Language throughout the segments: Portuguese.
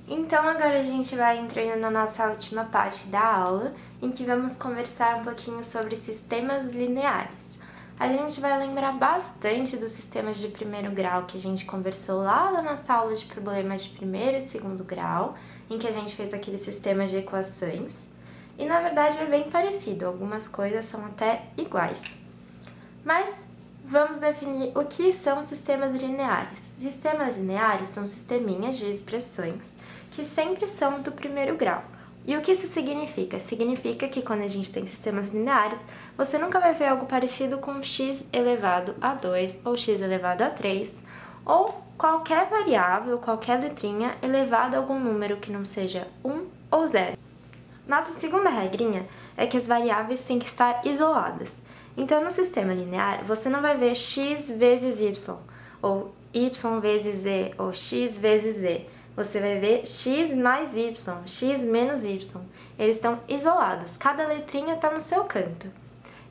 Então agora a gente vai entrando na nossa última parte da aula, em que vamos conversar um pouquinho sobre sistemas lineares. A gente vai lembrar bastante dos sistemas de primeiro grau que a gente conversou lá na nossa aula de problemas de primeiro e segundo grau, em que a gente fez aqueles sistemas de equações. E na verdade é bem parecido, algumas coisas são até iguais. Mas vamos definir o que são sistemas lineares. Sistemas lineares são sisteminhas de expressões que sempre são do primeiro grau. E o que isso significa? Significa que quando a gente tem sistemas lineares, você nunca vai ver algo parecido com x elevado a 2 ou x elevado a 3, ou qualquer variável, qualquer letrinha elevada a algum número que não seja 1 ou 0. Nossa segunda regrinha é que as variáveis têm que estar isoladas. Então, no sistema linear, você não vai ver x vezes y, ou y vezes z, ou x vezes z. Você vai ver x mais y, x menos y. Eles estão isolados, cada letrinha está no seu canto.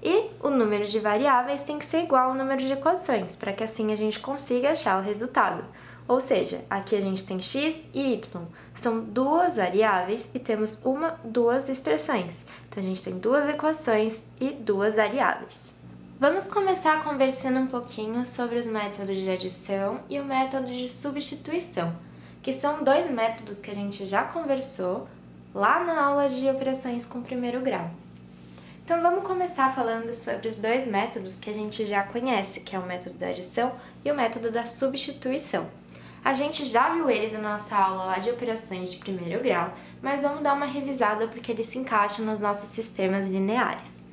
E o número de variáveis tem que ser igual ao número de equações, para que assim a gente consiga achar o resultado. Ou seja, aqui a gente tem x e y, são duas variáveis e temos duas expressões. Então a gente tem duas equações e duas variáveis. Vamos começar conversando um pouquinho sobre os métodos de adição e o método de substituição, que são dois métodos que a gente já conversou lá na aula de operações com primeiro grau. Então vamos começar falando sobre os dois métodos que a gente já conhece, que é o método da adição e o método da substituição. A gente já viu eles na nossa aula lá de operações de primeiro grau, mas vamos dar uma revisada porque eles se encaixam nos nossos sistemas lineares.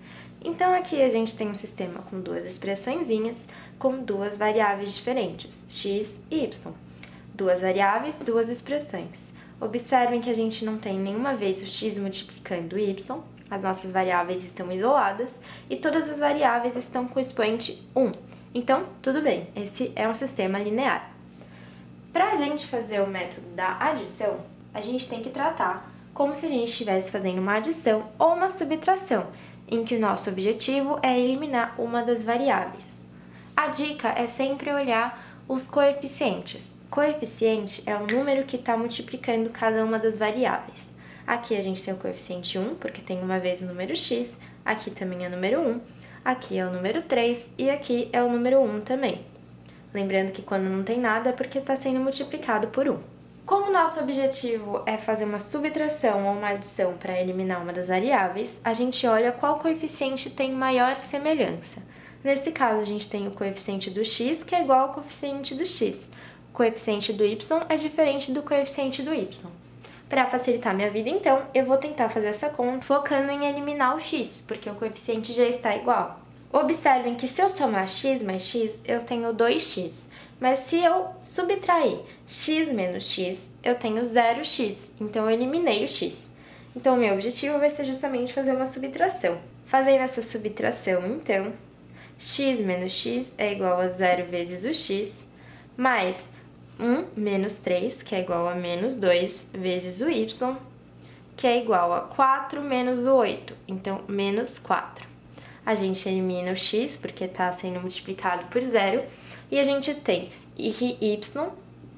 Então aqui a gente tem um sistema com duas expressõezinhas, com duas variáveis diferentes, x e y. Duas variáveis, duas expressões. Observem que a gente não tem nenhuma vez o x multiplicando o y, as nossas variáveis estão isoladas e todas as variáveis estão com o expoente 1. Então, tudo bem, esse é um sistema linear. Para a gente fazer o método da adição, a gente tem que tratar como se a gente estivesse fazendo uma adição ou uma subtração, em que o nosso objetivo é eliminar uma das variáveis. A dica é sempre olhar os coeficientes. Coeficiente é o número que está multiplicando cada uma das variáveis. Aqui a gente tem o coeficiente 1, porque tem uma vez o número x, aqui também é o número 1, aqui é o número 3 e aqui é o número 1 também. Lembrando que quando não tem nada é porque está sendo multiplicado por 1. Como o nosso objetivo é fazer uma subtração ou uma adição para eliminar uma das variáveis, a gente olha qual coeficiente tem maior semelhança. Nesse caso, a gente tem o coeficiente do x, que é igual ao coeficiente do x. O coeficiente do y é diferente do coeficiente do y. Para facilitar minha vida, então, eu vou tentar fazer essa conta focando em eliminar o x, porque o coeficiente já está igual. Observem que se eu somar x mais x, eu tenho 2x. Mas se eu subtrair x menos x, eu tenho 0x. Então, eu eliminei o x. Então, o meu objetivo vai ser justamente fazer uma subtração. Fazendo essa subtração, então, x menos x é igual a 0 vezes o x, mais 1 menos 3, que é igual a menos 2, vezes o y, que é igual a 4 menos o 8, então, menos 4. A gente elimina o x, porque está sendo multiplicado por 0, e a gente tem que y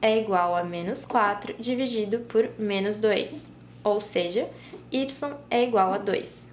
é igual a menos 4 dividido por menos 2, ou seja, y é igual a 2.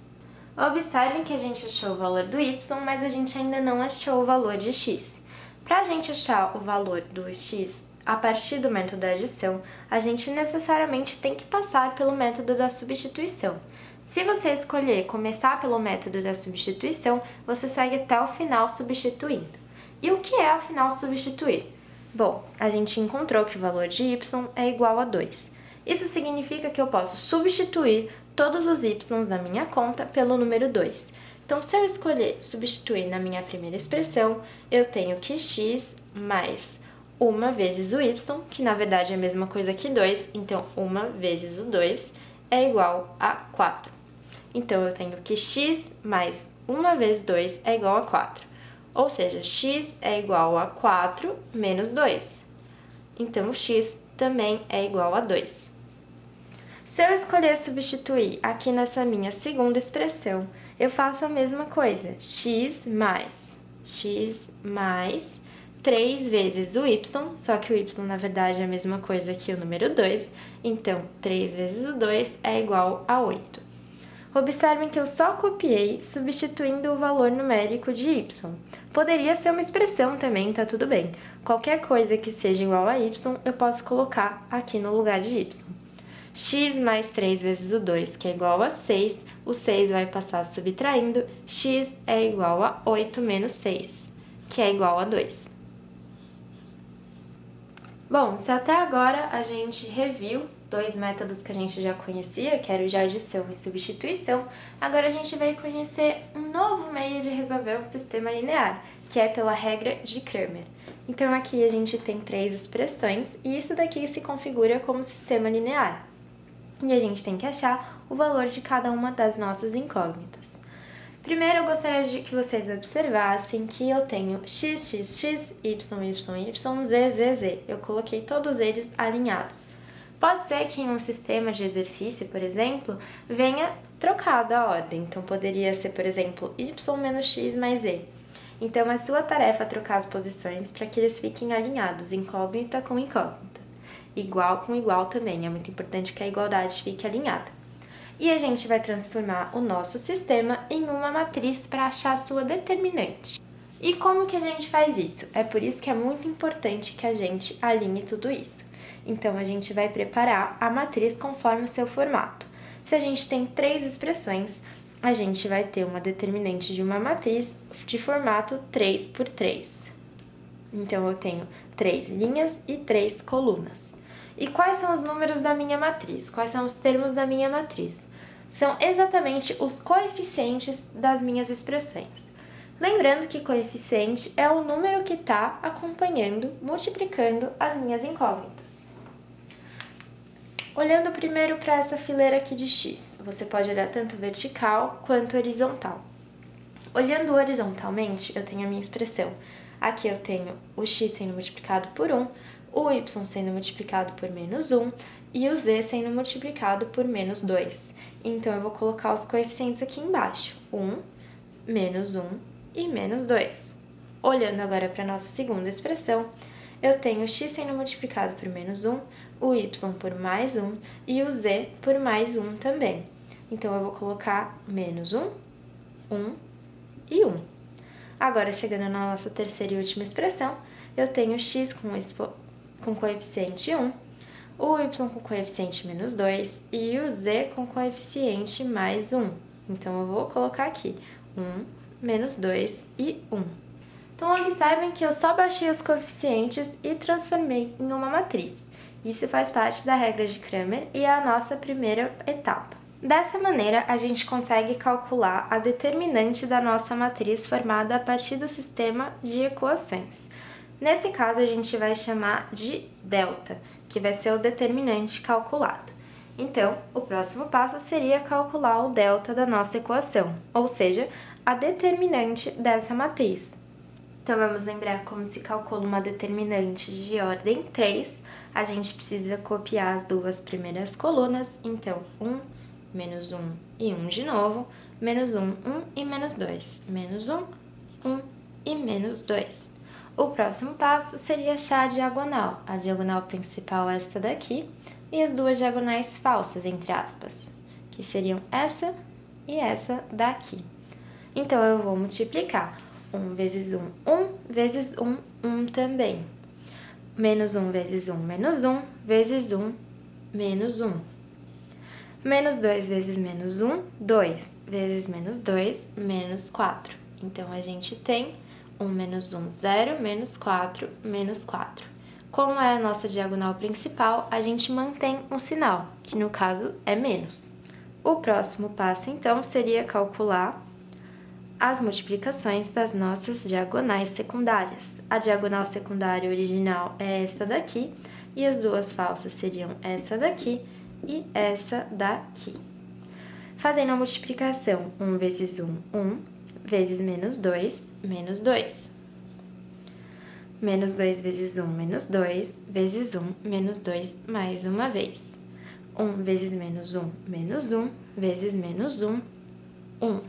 Observem que a gente achou o valor do y, mas a gente ainda não achou o valor de x. Para a gente achar o valor do x a partir do método da adição, a gente necessariamente tem que passar pelo método da substituição. Se você escolher começar pelo método da substituição, você segue até o final substituindo. E o que é, afinal, substituir? Bom, a gente encontrou que o valor de y é igual a 2. Isso significa que eu posso substituir todos os y da minha conta pelo número 2. Então, se eu escolher substituir na minha primeira expressão, eu tenho que x mais 1 vezes o y, que na verdade é a mesma coisa que 2, então 1 vezes o 2 é igual a 4. Então, eu tenho que x mais 1 vezes 2 é igual a 4. Ou seja, x é igual a 4 menos 2. Então, x também é igual a 2. Se eu escolher substituir aqui nessa minha segunda expressão, eu faço a mesma coisa, x mais 3 vezes o y, só que o y na verdade é a mesma coisa que o número 2, então 3 vezes o 2 é igual a 8. Observem que eu só copiei substituindo o valor numérico de y. Poderia ser uma expressão também, tá tudo bem. Qualquer coisa que seja igual a y, eu posso colocar aqui no lugar de y. X mais 3 vezes o 2, que é igual a 6, o 6 vai passar subtraindo, x é igual a 8 menos 6, que é igual a 2. Bom, se até agora a gente reviu dois métodos que a gente já conhecia, que era o de adição e substituição, agora a gente vai conhecer um novo meio de resolver um sistema linear, que é pela regra de Cramer. Então aqui a gente tem 3 expressões e isso daqui se configura como sistema linear. E a gente tem que achar o valor de cada uma das nossas incógnitas. Primeiro, eu gostaria de que vocês observassem que eu tenho x, x, x, y, y, y, z, z, z. Eu coloquei todos eles alinhados. Pode ser que em um sistema de exercício, por exemplo, venha trocada a ordem. Então, poderia ser, por exemplo, y menos x mais z. Então, é sua tarefa trocar as posições para que eles fiquem alinhados, incógnita com incógnita. Igual com igual também, é muito importante que a igualdade fique alinhada. E a gente vai transformar o nosso sistema em uma matriz para achar a sua determinante. E como que a gente faz isso? É por isso que é muito importante que a gente alinhe tudo isso. Então, a gente vai preparar a matriz conforme o seu formato. Se a gente tem 3 expressões, a gente vai ter uma determinante de uma matriz de formato 3 por 3. Então, eu tenho 3 linhas e 3 colunas. E quais são os números da minha matriz? Quais são os termos da minha matriz? São exatamente os coeficientes das minhas expressões. Lembrando que coeficiente é o número que está acompanhando, multiplicando as minhas incógnitas. Olhando primeiro para essa fileira aqui de x, você pode olhar tanto vertical quanto horizontal. Olhando horizontalmente, eu tenho a minha expressão. Aqui eu tenho o x sendo multiplicado por 1, o y sendo multiplicado por menos 1 e o z sendo multiplicado por menos 2. Então, eu vou colocar os coeficientes aqui embaixo, 1, menos 1 e menos 2. Olhando agora para a nossa segunda expressão, eu tenho o x sendo multiplicado por menos 1, o y por mais 1 e o z por mais 1 também. Então, eu vou colocar menos 1, 1 e 1. Agora, chegando na nossa terceira e última expressão, eu tenho o x com coeficiente 1, o y com coeficiente menos 2 e o z com coeficiente mais 1. Então, eu vou colocar aqui 1, menos 2 e 1. Então, observem que eu só baixei os coeficientes e transformei em uma matriz. Isso faz parte da regra de Cramer e é a nossa primeira etapa. Dessa maneira, a gente consegue calcular a determinante da nossa matriz formada a partir do sistema de equações. Nesse caso, a gente vai chamar de delta, que vai ser o determinante calculado. Então, o próximo passo seria calcular o delta da nossa equação, ou seja, a determinante dessa matriz. Então, vamos lembrar como se calcula uma determinante de ordem 3. A gente precisa copiar as duas primeiras colunas, então, 1, menos 1 e 1 de novo, menos 1, 1 e menos 2, menos 1, 1 e menos 2. O próximo passo seria achar a diagonal. A diagonal principal é essa daqui e as duas diagonais falsas, entre aspas, que seriam essa e essa daqui. Então, eu vou multiplicar 1 vezes 1, 1 vezes 1, 1 também. Menos 1 vezes 1, menos 1 vezes 1, menos 1. Menos 2 vezes menos 1, 2 vezes menos 2, menos 4. Então, a gente tem 1 menos 1, 0, menos 4, menos 4. Como é a nossa diagonal principal, a gente mantém um sinal, que no caso é menos. O próximo passo, então, seria calcular as multiplicações das nossas diagonais secundárias. A diagonal secundária original é esta daqui, e as duas falsas seriam essa daqui e essa daqui. Fazendo a multiplicação, 1 vezes 1, 1, vezes menos 2, menos 2. Menos 2 vezes 1, menos 2, vezes 1, menos 2, mais uma vez. 1 vezes menos 1, menos 1, vezes menos 1, 1.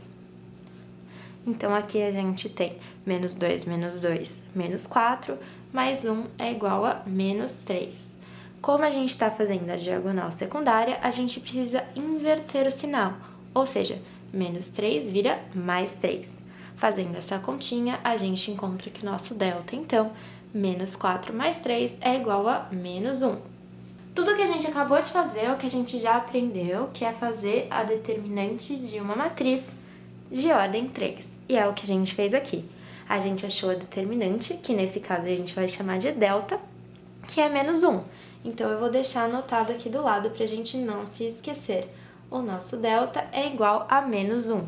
Então, aqui a gente tem menos 2, menos 4, mais 1 é igual a menos 3. Como a gente está fazendo a diagonal secundária, a gente precisa inverter o sinal, ou seja, menos 3 vira mais 3. Fazendo essa continha, a gente encontra que o nosso delta, então, menos 4 mais 3 é igual a menos 1. Tudo que a gente acabou de fazer é o que a gente já aprendeu, que é fazer a determinante de uma matriz de ordem 3. E é o que a gente fez aqui. A gente achou a determinante, que nesse caso a gente vai chamar de delta, que é menos 1. Então, eu vou deixar anotado aqui do lado para a gente não se esquecer. O nosso delta é igual a menos 1.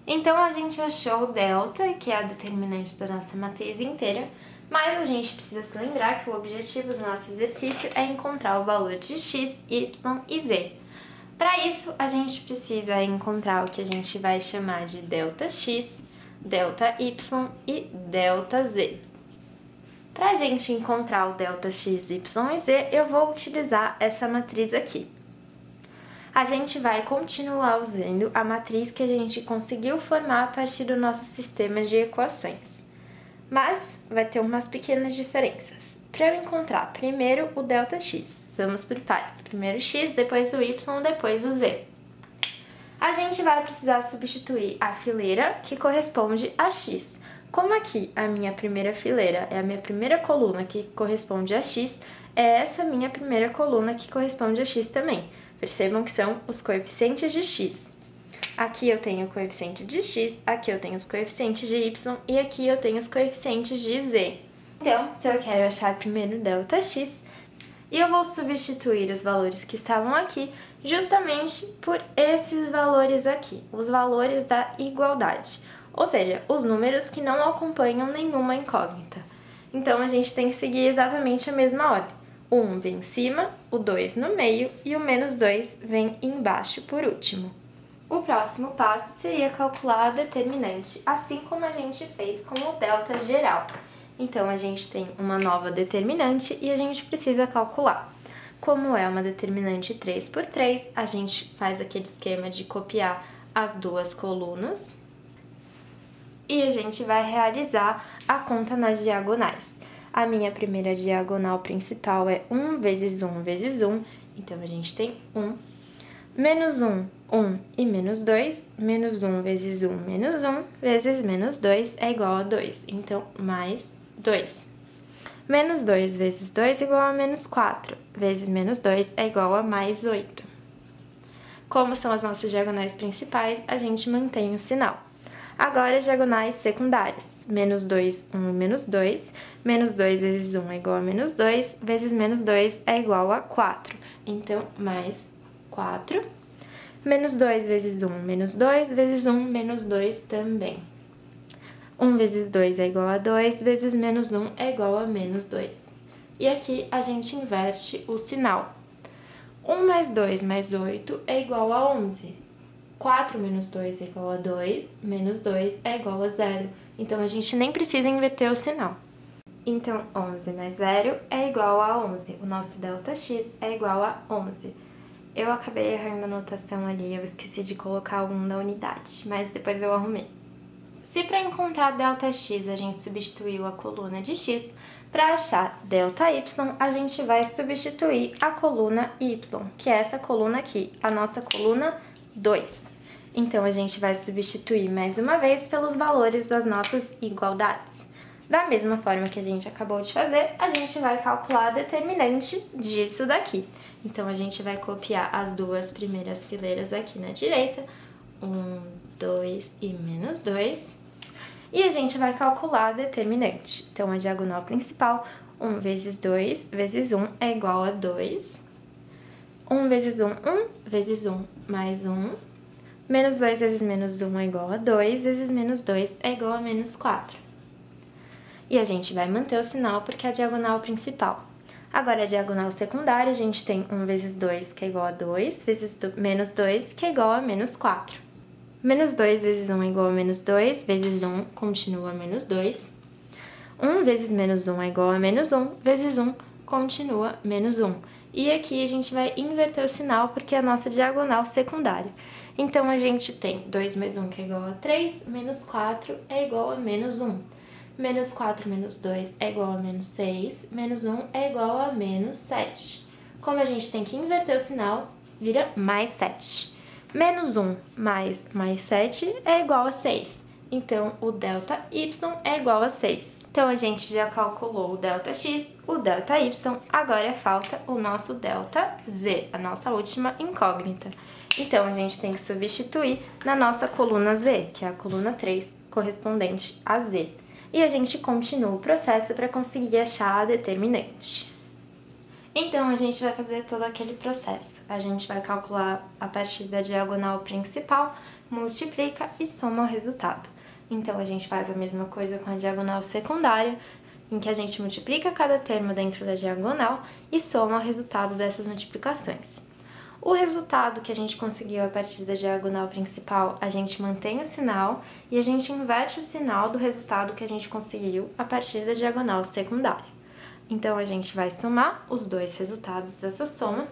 Então, a gente achou o delta, que é a determinante da nossa matriz inteira, mas a gente precisa se lembrar que o objetivo do nosso exercício é encontrar o valor de x, y e z. Para isso, a gente precisa encontrar o que a gente vai chamar de delta x, delta y e delta z. Para a gente encontrar o delta x, y e z, eu vou utilizar essa matriz aqui. A gente vai continuar usando a matriz que a gente conseguiu formar a partir do nosso sistema de equações. Mas vai ter umas pequenas diferenças. Para eu encontrar primeiro o delta x, vamos por partes. Primeiro o x, depois o y, depois o z. A gente vai precisar substituir a fileira que corresponde a x. Como aqui a minha primeira fileira é a minha primeira coluna que corresponde a x, é essa minha primeira coluna que corresponde a x também. Percebam que são os coeficientes de x. Aqui eu tenho o coeficiente de x, aqui eu tenho os coeficientes de y e aqui eu tenho os coeficientes de z. Então, se eu quero achar primeiro delta x, eu vou substituir os valores que estavam aqui justamente por esses valores aqui, os valores da igualdade, ou seja, os números que não acompanham nenhuma incógnita. Então, a gente tem que seguir exatamente a mesma ordem. O 1 vem em cima, o 2 no meio e o menos 2 vem embaixo por último. O próximo passo seria calcular a determinante, assim como a gente fez com o delta geral. Então, a gente tem uma nova determinante e a gente precisa calcular. Como é uma determinante 3 por 3, a gente faz aquele esquema de copiar as duas colunas e a gente vai realizar a conta nas diagonais. A minha primeira diagonal principal é 1 vezes 1 vezes 1, então a gente tem 1. Menos 1, 1 e menos 2, menos 1 vezes 1, menos 1, vezes menos 2 é igual a 2, então mais 2. Menos 2 vezes 2 é igual a menos 4, vezes menos 2 é igual a mais 8. Como são as nossas diagonais principais, a gente mantém o sinal. Agora, diagonais secundárias. Menos 2, 1 e menos 2. Menos 2 vezes 1 é igual a menos 2, vezes menos 2 é igual a 4. Então, mais 4. Menos 2 vezes 1, menos 2, vezes 1, menos 2 também. 1 vezes 2 é igual a 2, vezes menos 1 é igual a menos 2. E aqui a gente inverte o sinal. 1 mais 2 mais 8 é igual a 11. 4 menos 2 é igual a 2, menos 2 é igual a 0. Então, a gente nem precisa inverter o sinal. Então, 11 mais 0 é igual a 11. O nosso delta x é igual a 11. Eu acabei errando a notação ali, eu esqueci de colocar o 1 da unidade, mas depois eu arrumei. Se para encontrar delta x a gente substituiu a coluna de x, para achar delta y, a gente vai substituir a coluna y, que é essa coluna aqui, a nossa coluna 2. Então, a gente vai substituir mais uma vez pelos valores das nossas igualdades. Da mesma forma que a gente acabou de fazer, a gente vai calcular a determinante disso daqui. Então, a gente vai copiar as duas primeiras fileiras aqui na direita, 1, 2 e menos 2. E a gente vai calcular a determinante. Então, a diagonal principal, 1 vezes 2 vezes 1 é igual a 2. 1 vezes 1, 1 vezes 1 mais 1. Menos 2 vezes menos 1 é igual a 2, vezes menos 2 é igual a menos 4. E a gente vai manter o sinal porque é a diagonal principal. Agora, a diagonal secundária, a gente tem 1 vezes 2, que é igual a 2, vezes menos 2, que é igual a menos 4. Menos 2 vezes 1 é igual a menos 2, vezes 1 continua menos 2. 1 vezes menos 1 é igual a menos 1, vezes 1 continua menos 1. E aqui a gente vai inverter o sinal porque é a nossa diagonal secundária. Então, a gente tem 2 mais 1 que é igual a 3, menos 4 é igual a menos 1. Menos 4 menos 2 é igual a menos 6, menos 1 é igual a menos 7. Como a gente tem que inverter o sinal, vira mais 7. Menos 1 mais 7 é igual a 6. Então, o delta y é igual a 6. Então, a gente já calculou o delta x, o delta y, agora falta o nosso delta z, a nossa última incógnita. Então, a gente tem que substituir na nossa coluna z, que é a coluna 3, correspondente a z. E a gente continua o processo para conseguir achar a determinante. Então, a gente vai fazer todo aquele processo. A gente vai calcular a partir da diagonal principal, multiplica e soma o resultado. Então, a gente faz a mesma coisa com a diagonal secundária, em que a gente multiplica cada termo dentro da diagonal e soma o resultado dessas multiplicações. O resultado que a gente conseguiu a partir da diagonal principal, a gente mantém o sinal e a gente inverte o sinal do resultado que a gente conseguiu a partir da diagonal secundária. Então, a gente vai somar os dois resultados dessa soma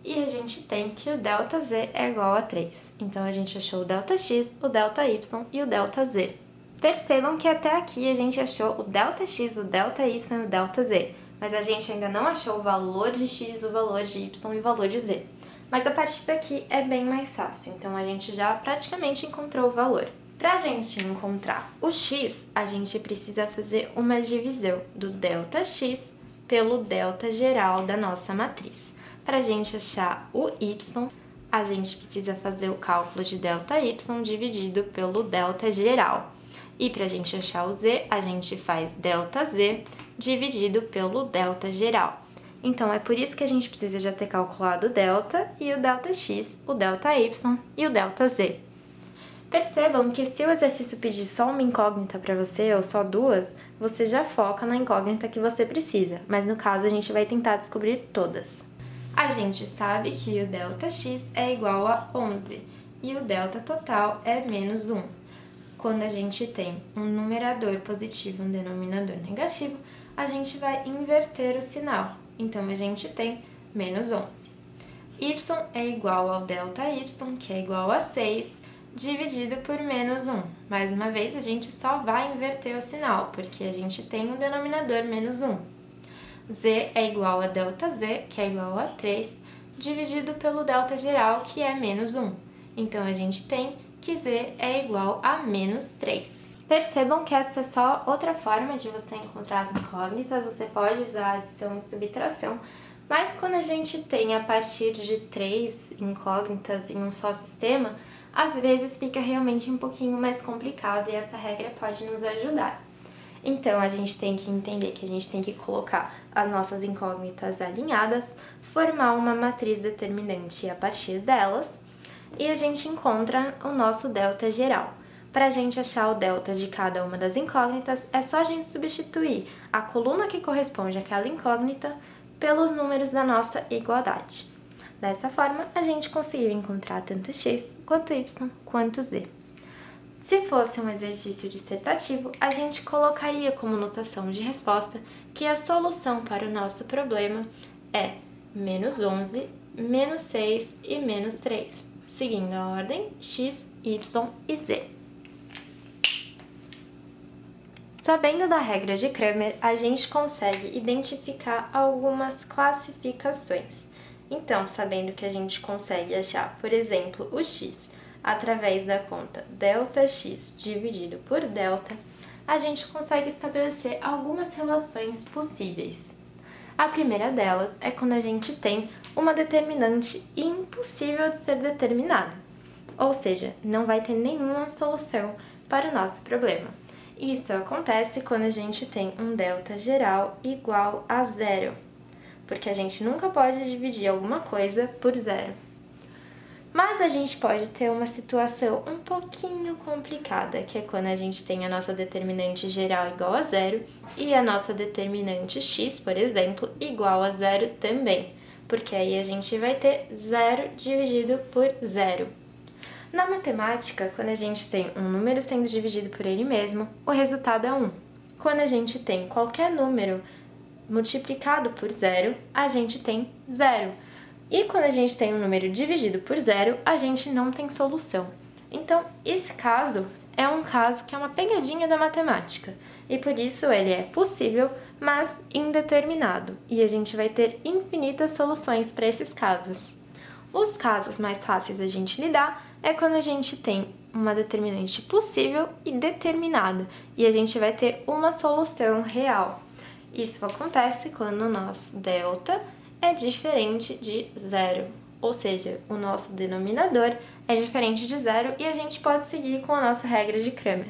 e a gente tem que o delta z é igual a 3. Então, a gente achou o delta x, o delta y e o delta z. Percebam que até aqui a gente achou o delta x, o delta y e o delta z, mas a gente ainda não achou o valor de x, o valor de y e o valor de z. Mas a partir daqui é bem mais fácil, então a gente já praticamente encontrou o valor. Para a gente encontrar o x, a gente precisa fazer uma divisão do delta x pelo delta geral da nossa matriz. Para a gente achar o y, a gente precisa fazer o cálculo de delta y dividido pelo delta geral. E para a gente achar o z, a gente faz delta z dividido pelo delta geral. Então, é por isso que a gente precisa já ter calculado o delta e o delta x, o delta y e o delta z. Percebam que se o exercício pedir só uma incógnita para você, ou só duas, você já foca na incógnita que você precisa, mas no caso a gente vai tentar descobrir todas. A gente sabe que o delta x é igual a 11 e o delta total é menos 1. Quando a gente tem um numerador positivo e um denominador negativo, a gente vai inverter o sinal. Então, a gente tem menos 11. Y é igual ao delta y, que é igual a 6, dividido por menos 1. Mais uma vez, a gente só vai inverter o sinal, porque a gente tem um denominador menos 1. Z é igual a delta z, que é igual a 3, dividido pelo delta geral, que é menos 1. Então, a gente tem que z é igual a menos 3. Percebam que essa é só outra forma de você encontrar as incógnitas, você pode usar adição e subtração, mas quando a gente tem a partir de 3 incógnitas em um só sistema, às vezes fica realmente um pouquinho mais complicado e essa regra pode nos ajudar. Então, a gente tem que entender que a gente tem que colocar as nossas incógnitas alinhadas, formar uma matriz determinante a partir delas, e a gente encontra o nosso delta geral. Para a gente achar o delta de cada uma das incógnitas, é só a gente substituir a coluna que corresponde àquela incógnita pelos números da nossa igualdade. Dessa forma, a gente conseguiu encontrar tanto x, quanto y, quanto z. Se fosse um exercício dissertativo, a gente colocaria como notação de resposta que a solução para o nosso problema é menos 11, menos 6 e menos 3, seguindo a ordem x, y e z. Sabendo da regra de Cramer, a gente consegue identificar algumas classificações. Então, sabendo que a gente consegue achar, por exemplo, o x através da conta ΔX dividido por delta, a gente consegue estabelecer algumas relações possíveis. A primeira delas é quando a gente tem uma determinante impossível de ser determinada, ou seja, não vai ter nenhuma solução para o nosso problema. Isso acontece quando a gente tem um delta geral igual a zero, porque a gente nunca pode dividir alguma coisa por zero. Mas a gente pode ter uma situação um pouquinho complicada, que é quando a gente tem a nossa determinante geral igual a zero e a nossa determinante x, por exemplo, igual a zero também, porque aí a gente vai ter zero dividido por zero. Na matemática, quando a gente tem um número sendo dividido por ele mesmo, o resultado é 1. Quando a gente tem qualquer número multiplicado por zero, a gente tem zero. E quando a gente tem um número dividido por zero, a gente não tem solução. Então, esse caso é um caso que é uma pegadinha da matemática, e por isso ele é possível, mas indeterminado, e a gente vai ter infinitas soluções para esses casos. Os casos mais fáceis da gente lidar é quando a gente tem uma determinante possível e determinada, e a gente vai ter uma solução real. Isso acontece quando o nosso delta é diferente de zero, ou seja, o nosso denominador é diferente de zero e a gente pode seguir com a nossa regra de Cramer.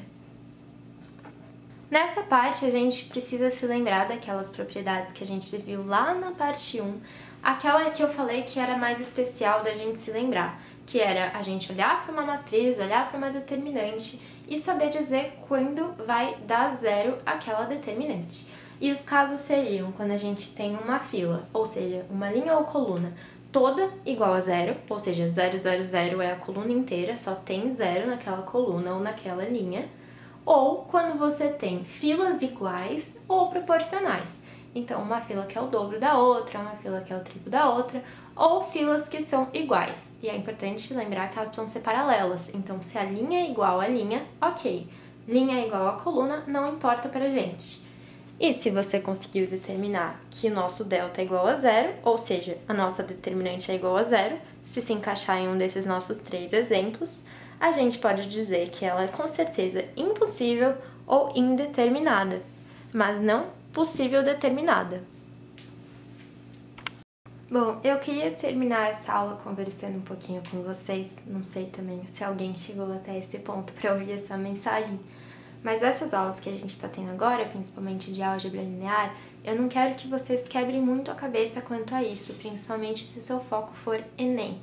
Nessa parte, a gente precisa se lembrar daquelas propriedades que a gente viu lá na parte 1, aquela que eu falei que era mais especial da gente se lembrar, que era a gente olhar para uma matriz, olhar para uma determinante e saber dizer quando vai dar zero aquela determinante. E os casos seriam quando a gente tem uma fila, ou seja, uma linha ou coluna, toda igual a zero, ou seja, 0, 0, 0 é a coluna inteira, só tem zero naquela coluna ou naquela linha, ou quando você tem filas iguais ou proporcionais. Então, uma fila que é o dobro da outra, uma fila que é o triplo da outra, ou filas que são iguais. E é importante lembrar que elas precisam ser paralelas. Então, se a linha é igual à linha, ok. Linha é igual à coluna, não importa pra gente. E se você conseguiu determinar que o nosso delta é igual a zero, ou seja, a nossa determinante é igual a zero, se encaixar em um desses nossos 3 exemplos, a gente pode dizer que ela é com certeza impossível ou indeterminada, mas não possível determinada. Bom, eu queria terminar essa aula conversando um pouquinho com vocês, não sei também se alguém chegou até esse ponto para ouvir essa mensagem, mas essas aulas que a gente está tendo agora, principalmente de álgebra linear, eu não quero que vocês quebrem muito a cabeça quanto a isso, principalmente se o seu foco for Enem.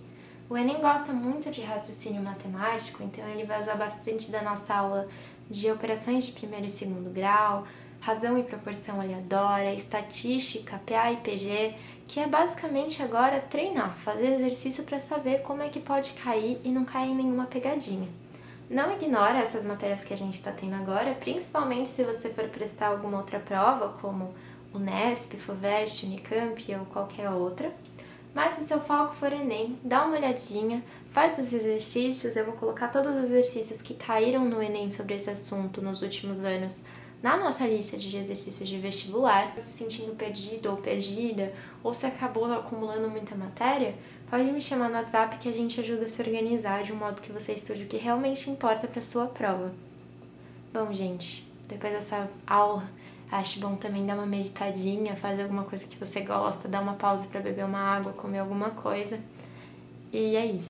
O Enem gosta muito de raciocínio matemático, então ele vai usar bastante da nossa aula de operações de primeiro e segundo grau, razão e proporção aleatória, estatística, PA e PG, que é basicamente agora treinar, fazer exercício para saber como é que pode cair e não cair em nenhuma pegadinha. Não ignora essas matérias que a gente está tendo agora, principalmente se você for prestar alguma outra prova, como Unesp, FUVEST, Unicamp ou qualquer outra. Mas se seu foco for Enem, dá uma olhadinha, faz os exercícios, eu vou colocar todos os exercícios que caíram no Enem sobre esse assunto nos últimos anos na nossa lista de exercícios de vestibular. Se sentindo perdido ou perdida, ou se acabou acumulando muita matéria, pode me chamar no WhatsApp que a gente ajuda a se organizar de um modo que você estude o que realmente importa para sua prova. Bom, gente, depois dessa aula, acho bom também dar uma meditadinha, fazer alguma coisa que você gosta, dar uma pausa para beber uma água, comer alguma coisa. E é isso.